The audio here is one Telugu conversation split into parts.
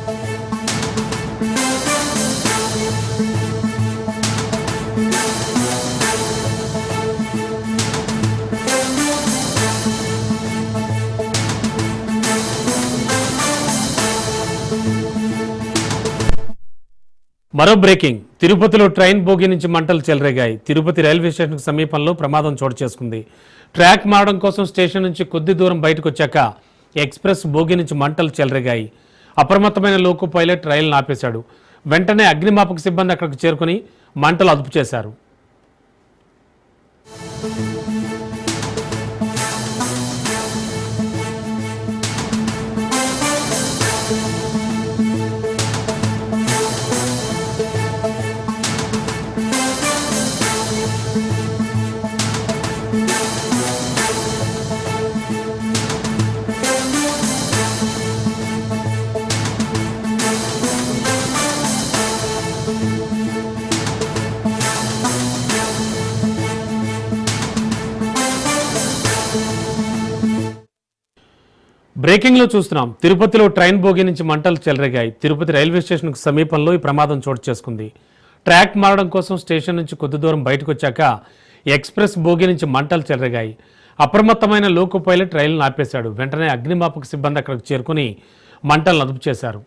మరో బ్రేకింగ్. తిరుపతిలో ట్రైన్ బోగి నుంచి మంటలు చెలరేగాయి. తిరుపతి రైల్వే స్టేషన్ సమీపంలో ప్రమాదం చోటు చేసుకుంది. ట్రాక్ మారడం కోసం స్టేషన్ నుంచి కొద్ది దూరం బయటకు వచ్చాక ఎక్స్ప్రెస్ బోగి నుంచి మంటలు చెలరేగాయి. అప్రమత్తమైన లోకో పైలట్ రైలును ఆపేశాడు. వెంటనే అగ్నిమాపక సిబ్బంది అక్కడికి చేరుకుని మంటలు అదుపు చేశారు. బ్రేకింగ్ లో చూస్తున్నాం. తిరుపతిలో ట్రైన్ బోగి నుంచి మంటలు చెలరేగాయి. తిరుపతి రైల్వే స్టేషన్ సమీపంలో ఈ ప్రమాదం చోటు చేసుకుంది. ట్రాక్ మారడం కోసం స్టేషన్ నుంచి కొద్ది దూరం బయటకు వచ్చాక ఎక్స్ప్రెస్ బోగి నుంచి మంటలు చెలరేగాయి. అప్రమత్తమైన లోకో పైలట్ రైలును ఆపేశాడు. వెంటనే అగ్నిమాపక సిబ్బంది అక్కడికి చేరుకుని మంటలను అదుపు చేశారు.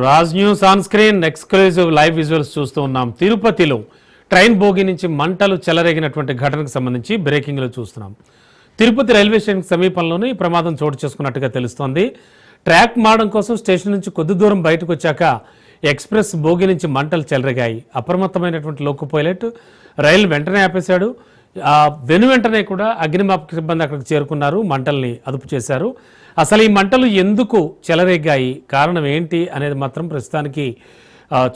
Raj news on screen exclusive live visuals చూస్తూ ఉన్నాం. తిరుపతిలో ట్రైన్ బోగి నుంచి మంటలు చెలరేగినటువంటి ఘటనకు సంబంధించి బ్రేకింగ్లో చూస్తున్నాం. తిరుపతి రైల్వే స్టేషన్ సమీపంలోనే ఈ ప్రమాదం చోటు చేసుకున్నట్టుగా తెలుస్తోంది. ట్రాక్ మారడం కోసం స్టేషన్ నుంచి కొద్ది దూరం బయటకు వచ్చాక ఎక్స్ప్రెస్ బోగి నుంచి మంటలు చెలరేగాయి. అప్రమత్తమైనటువంటి లోకో పైలట్ రైలు వెంటనే ఆపేశాడు. వెంటనే కూడా అగ్నిమాపక సిబ్బంది అక్కడికి చేరుకున్నారు, మంటల్ని అదుపు చేశారు. అసలు ఈ మంటలు ఎందుకు చెలరేగాయి, కారణం ఏంటి అనేది మాత్రం ప్రస్తుతానికి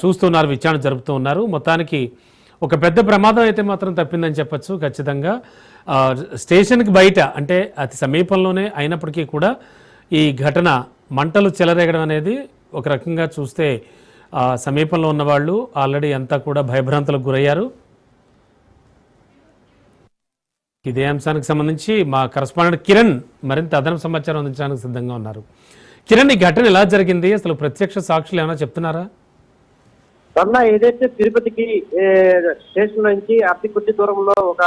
చూస్తున్నారు, విచారణ జరుపుతూ ఉన్నారు. మొత్తానికి ఒక పెద్ద ప్రమాదం అయితే మాత్రం తప్పిందని చెప్పచ్చు. ఖచ్చితంగా స్టేషన్కి బయట అంటే అతి సమీపంలోనే అయినప్పటికీ కూడా ఈ ఘటన మంటలు చెలరేగడం అనేది ఒక రకంగా చూస్తే సమీపంలో ఉన్నవాళ్ళు ఆల్రెడీ అంతా కూడా భయభ్రాంతులకు గురయ్యారు. ఇదే అంశానికి సంబంధించి మా కరెస్పాండెంట్ కిరణ్ మరింత అదనపు సమాచారం అందించడానికి సిద్ధంగా ఉన్నారు. కిరణ్, ఈ ఘటన ఎలా జరిగింది, అసలు ప్రత్యక్ష సాక్షులు ఏమైనా చెప్తున్నారా? ఏదైతే తిరుపతికి స్టేషన్ నుంచి అతి కొద్ది దూరంలో ఒక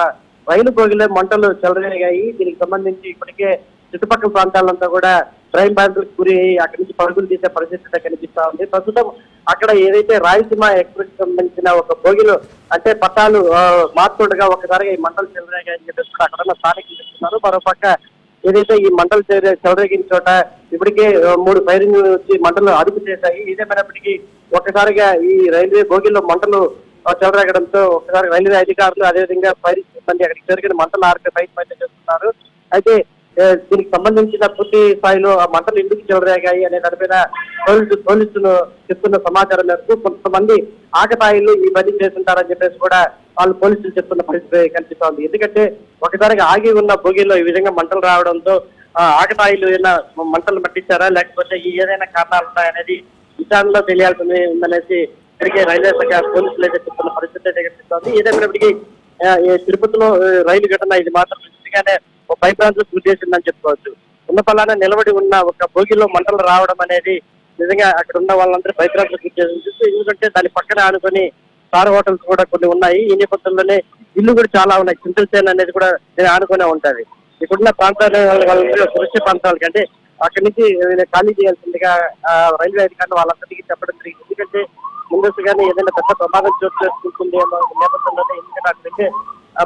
రైలు బోగిలో మంటలు చెలరేగాయి. దీనికి సంబంధించి ఇప్పటికే చుట్టుపక్కల ప్రాంతాలంతా కూడా ట్రైన్ బాధితులకు గురి అక్కడి నుంచి పరుగులు తీసే పరిస్థితి కనిపిస్తా ఉంది. ప్రస్తుతం అక్కడ ఏదైతే రాయలసీమ ఎక్స్ప్రెస్ సంబంధించిన ఒక బోగిలో అంటే పట్టాలు మార్చుకుండగా ఒకసారిగా ఈ మంటలు చెలరేగాయని చెప్పేసి కూడా అక్కడ ఉన్న స్థానికులు చెప్తున్నారు. మరోపక్క ఏదైతే ఈ మంటలు చెలరేగిన చోట ఇప్పటికే 3 ఫైరింగ్ వచ్చి మంటలు అదుపు చేశాయి. ఇదేమైనప్పటికీ ఒక్కసారిగా ఈ రైల్వే బోగిలో మంటలు చెలరేగడంతో ఒకసారి రైల్వే అధికారులు అదేవిధంగా ఫైరింగ్ సిబ్బంది అక్కడికి చేరుకుని మంటలు ఆర్పే ప్రయత్నం చేస్తున్నారు. అయితే దీనికి సంబంధించిన పూర్తి స్థాయిలో ఆ మంటలు ఎందుకు చెలరేగాయి అనే దానిపైన పోలీసులు చెప్తున్న సమాచారం మేరకు కొంతమంది ఆకతాయిలు ఈ పని చేస్తుంటారని చెప్పేసి కూడా వాళ్ళు పోలీసులు చెప్తున్న పరిస్థితి కనిపిస్తోంది. ఎందుకంటే ఒకసారిగా ఆగి ఉన్న బోగిలో ఈ విధంగా మంటలు రావడంతో ఆకతాయిలు ఏదైనా మంటలు పట్టించారా లేకపోతే ఏదైనా కారణాలు ఉన్నాయనేది విచారణలో తెలియాల్సి ఉందనేసి ఇప్పటికే రైల్వే శాఖ పోలీసులు అయితే చెప్తున్న పరిస్థితి అయితే కనిపిస్తోంది. ఏదేమైనప్పటికీ తిరుపతిలో రైలు ఘటన ఇది మాత్రం నిజంగానే భయభ్రాంతులకు గురి చేసిందని చెప్పుకోవచ్చు. ఉన్న ఫలానా నిలబడి ఉన్న ఒక బోగిలో మంటలు రావడం అనేది నిజంగా అక్కడ ఉన్న వాళ్ళందరూ భయభ్రాంతులకు గురి చేసింది. ఎందుకంటే దాని పక్కన ఆనుకొని స్టార్ హోటల్స్ కూడా కొన్ని ఉన్నాయి. ఈ నేపథ్యంలోనే ఇల్లు కూడా చాలా ఉన్నాయి. సింపుల్ సేన్ అనేది కూడా ఆనుకునే ఉంటుంది. ఇక్కడున్న ప్రాంతాల సురక్షిత ప్రాంతాలకి అంటే అక్కడి నుంచి ఖాళీ చేయాల్సిందిగా రైల్వే అధికారులు వాళ్ళందరికీ చెప్పడం జరిగింది. ఎందుకంటే ముందస్తుగానే ఏదైనా పెద్ద ప్రమాదం చోటు చేసుకుంటుంది అన్న నేపథ్యంలోనే, ఎందుకంటే అక్కడికి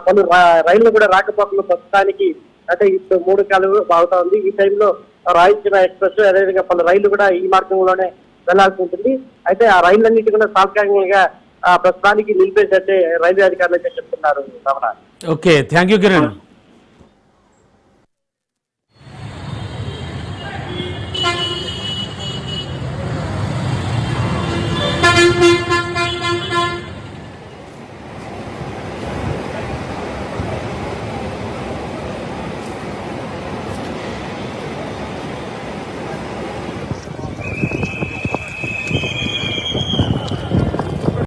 పలు రైళ్లు కూడా రాకపోకలు ప్రస్తుతానికి అంటే ఇప్పుడు 3 కాలు బాగుతా ఉంది. ఈ టైంలో రాయలసీమ ఎక్స్ప్రెస్ అదేవిధంగా పలు రైళ్లు కూడా ఈ మార్గంలోనే వెళ్లాల్సి ఉంటుంది. అయితే ఆ రైళ్లన్నిటి కూడా తాత్కాలికంగా ప్రస్తుతానికి నిలిపేసైతే రైల్వే అధికారులు అయితే చెప్తున్నారు. Ramana. Okay, thank you Kiran.